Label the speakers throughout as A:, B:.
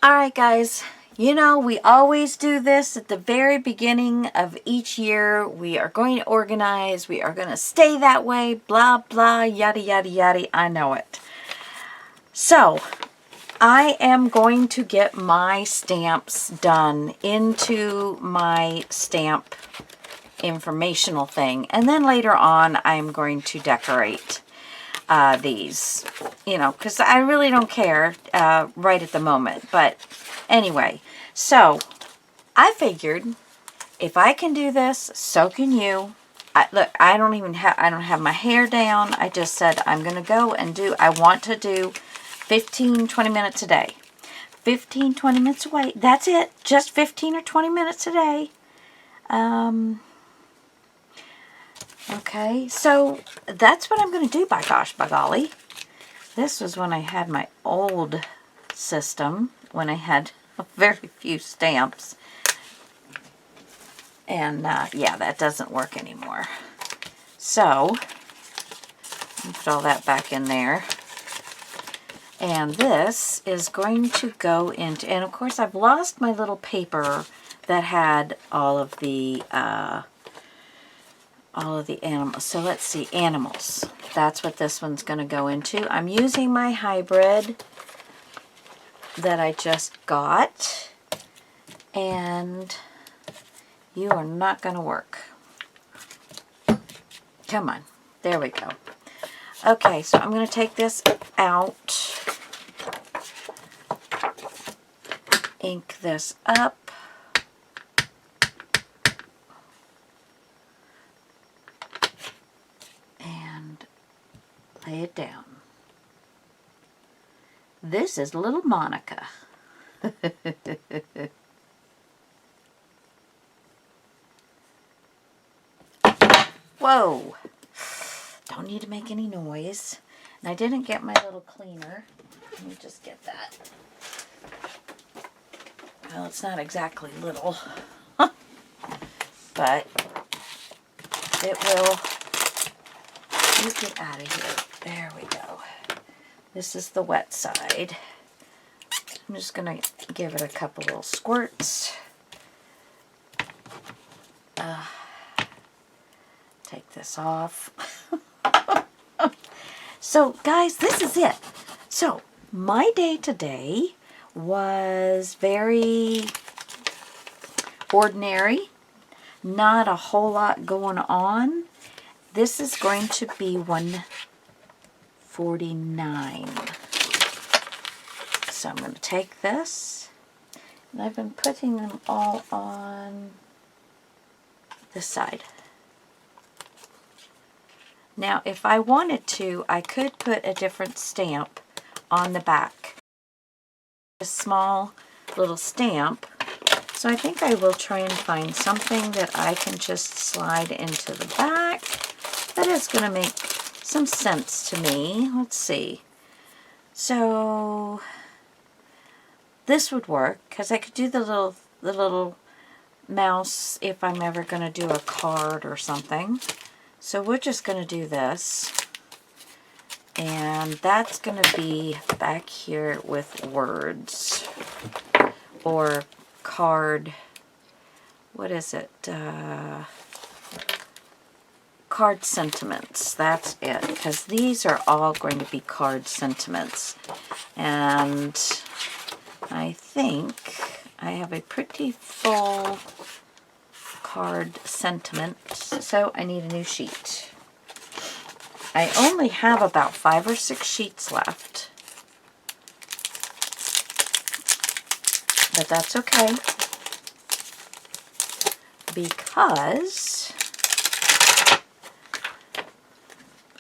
A: Alright guys, you know we always do this at the very beginning of each year. We are going to organize, we are going to stay that way, blah blah, yada yada yada, I know it. So, I am going to get my stamps done into my stamp informational thing, and then later on I'm going to decorate these, you know, because I really don't care right at the moment. But anyway, so I figured if I can do this, so can you. Look, I don't have my hair down. I just said I'm going to go and I want to do 15, 20 minutes a day. 15, 20 minutes away. That's it. Just 15 or 20 minutes a day. Okay, so that's what I'm going to do, by gosh, by golly. This was when I had my old system, when I had very few stamps. And, yeah, that doesn't work anymore. So, let me put all that back in there. And this is going to go into, and of course I've lost my little paper that had all of the animals. So let's see, animals. That's what this one's going to go into. I'm using my hybrid that I just got, and you are not going to work. Come on. There we go. Okay, so I'm going to take this out, ink this up, and lay it down. This is little Monica. Whoa! Don't need to make any noise. And I didn't get my little cleaner. Let me just get that. Well, it's not exactly little, but it will. You get out of here. There we go. This is the wet side. I'm just going to give it a couple little squirts. Take this off. So, guys, this is it. So, my day today was very ordinary. Not a whole lot going on. This is going to be 149. So I'm going to take this, and I've been putting them all on this side. Now, if I wanted to, I could put a different stamp on the back. A small little stamp. So I think I will try and find something that I can just slide into the back. That is going to make some sense to me. Let's see. So this would work, because I could do the little mouse if I'm ever going to do a card or something. So we're just going to do this, and that's going to be back here with words, or card, what is it, card sentiments, that's it, because these are all going to be card sentiments, and I think I have a pretty full card sentiment, so I need a new sheet. I only have about 5 or 6 sheets left, but that's okay, because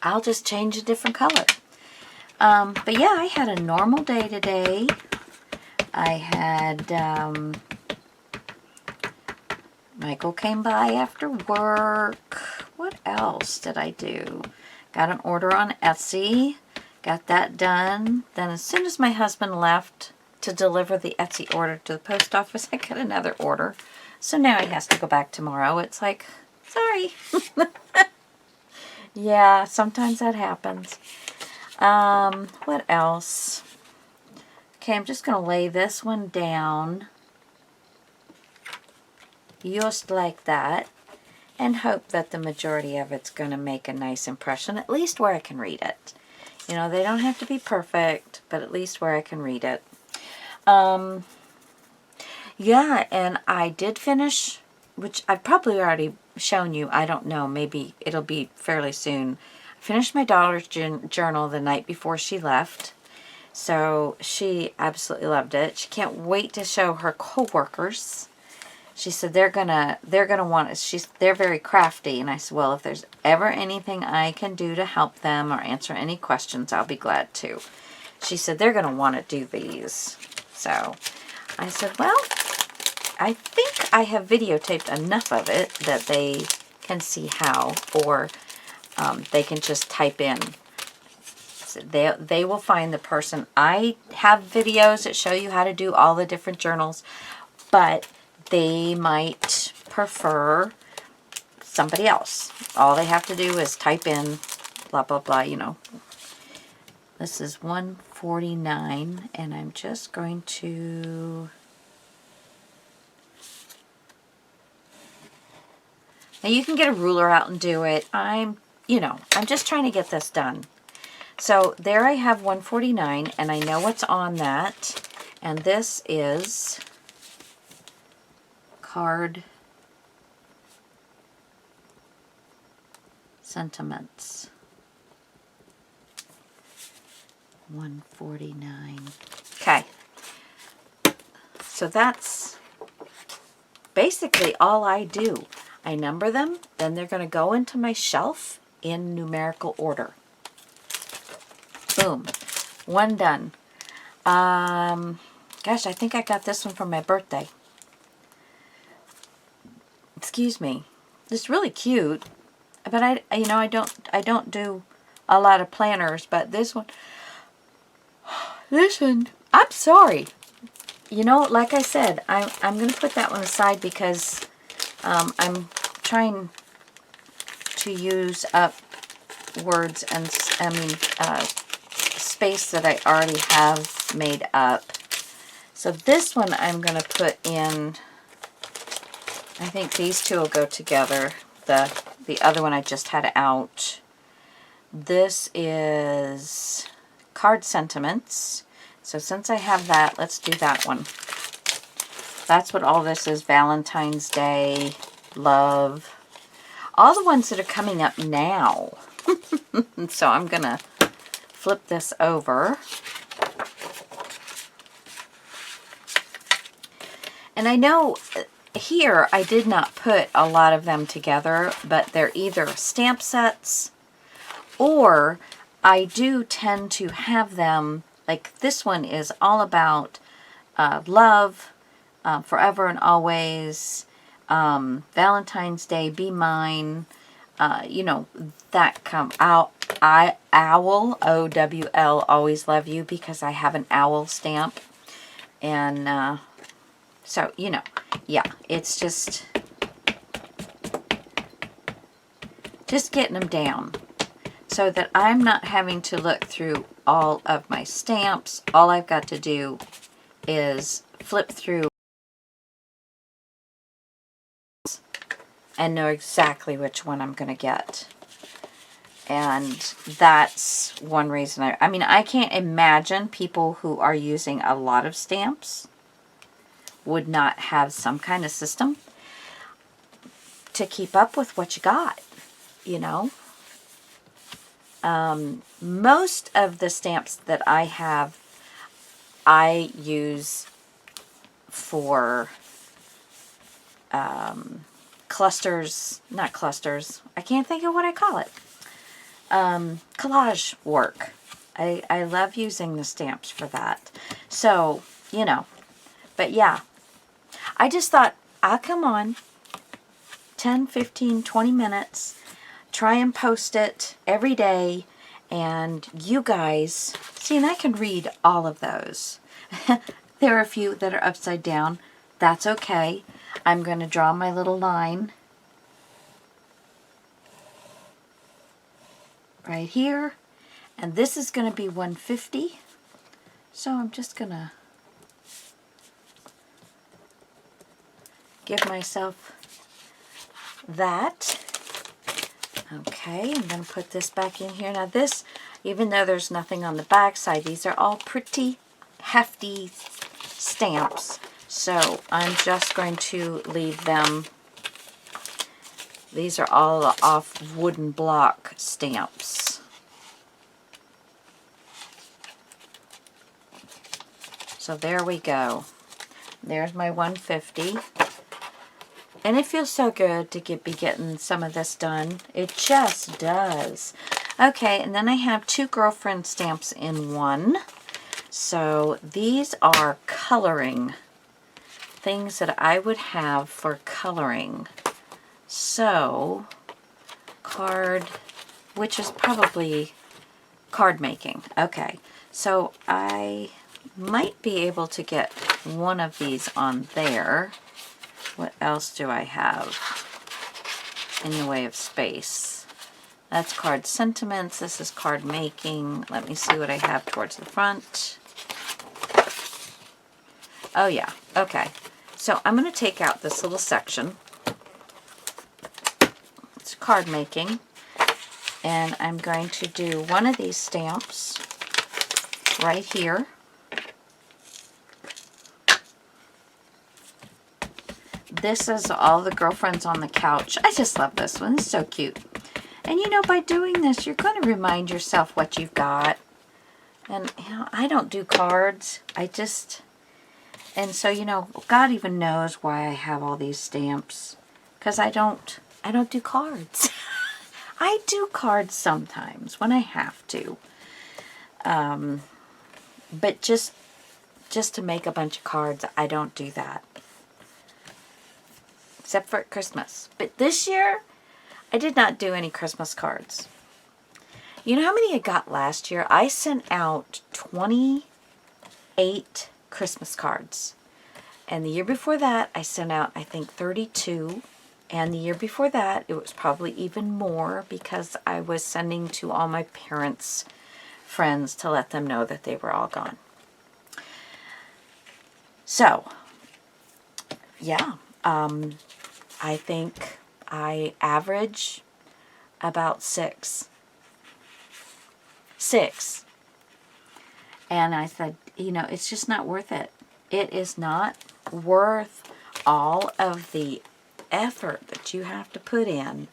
A: I'll just change a different color. But yeah, I had a normal day today. I had Michael came by after work. What else did I do? Got an order on Etsy. Got that done. Then as soon as my husband left to deliver the Etsy order to the post office, I got another order. So now he has to go back tomorrow. It's like, sorry. Yeah, sometimes that happens. What else? Okay, I'm just going to lay this one down just like that and hope that the majority of it's going to make a nice impression, at least where I can read it. You know, they don't have to be perfect, but at least where I can read it. Yeah, and I did finish, which I've probably already shown you. I don't know. Maybe it'll be fairly soon. I finished my daughter's journal the night before she left. So she absolutely loved it. She can't wait to show her coworkers. She said they're gonna want it. They're very crafty, and I said, well, if there's ever anything I can do to help them or answer any questions, I'll be glad to. She said they're gonna want to do these. So I said, well, I think I have videotaped enough of it that they can see how, or they can just type in. So they will find the person. I have videos that show you how to do all the different journals, but they might prefer somebody else. All they have to do is type in blah, blah, blah, you know. This is 149, and I'm just going to... Now you can get a ruler out and do it. I'm just trying to get this done. So there I have 149, and I know what's on that. And this is card sentiments. 149. Okay. So that's basically all I do. I number them, then they're going to go into my shelf in numerical order. Boom. One done. Gosh, I think I got this one for my birthday. Excuse me. It's really cute, but I don't do a lot of planners, but this one, I'm sorry. You know, like I said, I'm going to put that one aside because I'm trying to use up words and, space that I already have made up. So this one I'm going to put in, I think these two will go together. The other one I just had out. This is card sentiments. So since I have that, let's do that one. That's what all this is. Valentine's Day, love. All the ones that are coming up now. So I'm going to flip this over. And I know here I did not put a lot of them together, but they're either stamp sets or I do tend to have them, like this one is all about love, forever and always, Valentine's Day, be mine, you know, that come out. Owl, O-W-L, always love you, because I have an owl stamp. And so, you know, yeah, it's just getting them down so that I'm not having to look through all of my stamps. All I've got to do is flip through and know exactly which one I'm going to get. And that's one reason I mean, I can't imagine people who are using a lot of stamps would not have some kind of system to keep up with what you got, you know. Most of the stamps that I have, I use for clusters, not clusters, I can't think of what I call it. Collage work. I love using the stamps for that. So, you know, but yeah, I just thought, I'll come on 10, 15, 20 minutes, try and post it every day, and you guys, see, and I can read all of those. There are a few that are upside down. That's okay. I'm going to draw my little line right here, and this is going to be 150. So I'm just gonna give myself that. Okay, I'm going to put this back in here. Now this, even though there's nothing on the back side, these are all pretty hefty stamps. So I'm just going to leave them. These are all off wooden block stamps. So there we go. There's my 150. And it feels so good to be getting some of this done. It just does. Okay, and then I have 2 girlfriend stamps in one. So these are coloring. Things that I would have for coloring. So, card, which is probably card making. Okay, so I might be able to get one of these on there. What else do I have in the way of space? That's card sentiments. This is card making. Let me see what I have towards the front. Oh yeah, okay. So I'm going to take out this little section. It's card making. And I'm going to do one of these stamps right here. This is all the girlfriends on the couch. I just love this one. It's so cute. And you know, by doing this, you're going to remind yourself what you've got. And, you know, I don't do cards. And so, you know, God even knows why I have all these stamps. Because I don't do cards. I do cards sometimes when I have to. But just to make a bunch of cards, I don't do that. Except for at Christmas. But this year, I did not do any Christmas cards. You know how many I got last year? I sent out 28 Christmas cards. And the year before that, I sent out, I think, 32. And the year before that, it was probably even more because I was sending to all my parents' friends to let them know that they were all gone. So, yeah. I think I average about 6. And I said, you know, it's just not worth it. It is not worth all of the effort that you have to put in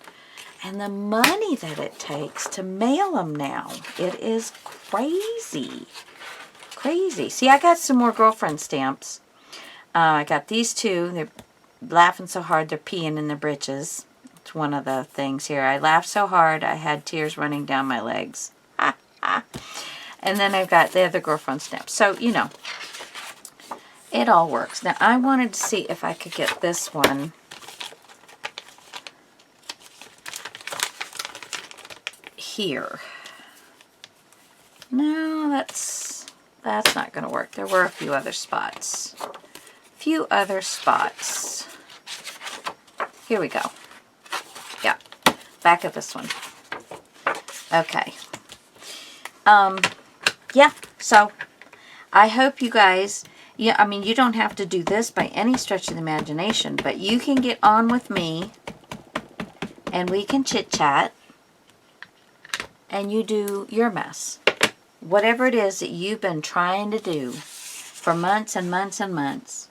A: and the money that it takes to mail them now. It is crazy. Crazy. See, I got some more girlfriend stamps. I got these 2. They're laughing so hard they're peeing in their britches. It's one of the things here. I laughed so hard I had tears running down my legs. And then I've got the other girlfriend stamps. So, you know, it all works. Now, I wanted to see if I could get this one here. No, that's not going to work. There were a few other spots. Here we go. Yeah, back of this one. Okay. Yeah, so I hope you guys, yeah, I mean, you don't have to do this by any stretch of the imagination, but you can get on with me and we can chit-chat and you do your mess. Whatever it is that you've been trying to do for months and months and months,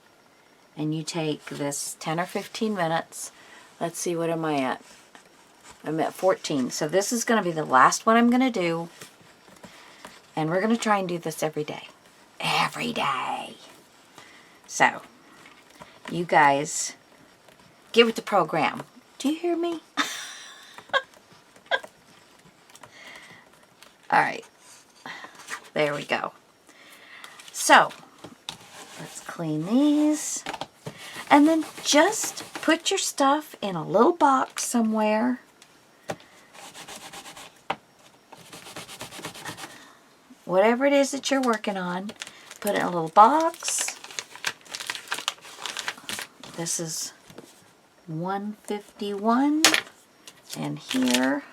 A: and you take this 10 or 15 minutes. Let's see, what am I at? I'm at 14. So this is going to be the last one I'm going to do. And we're going to try and do this every day. Every day. So, you guys, get with the program. Do you hear me? Alright. There we go. So, let's clean these. And then just put your stuff in a little box somewhere. Whatever it is that you're working on, put it in a little box. This is 151. And here,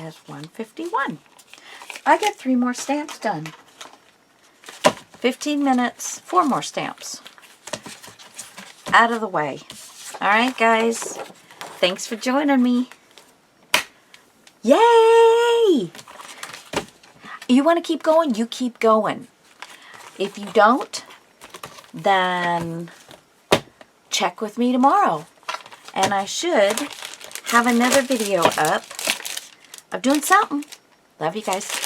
A: as 151. I get 3 more stamps done. 15 minutes, 4 more stamps. Out of the way. All right, guys. Thanks for joining me. Yay! You want to keep going? You keep going. If you don't, then check with me tomorrow. And I should have another video up of doing something. Love you guys.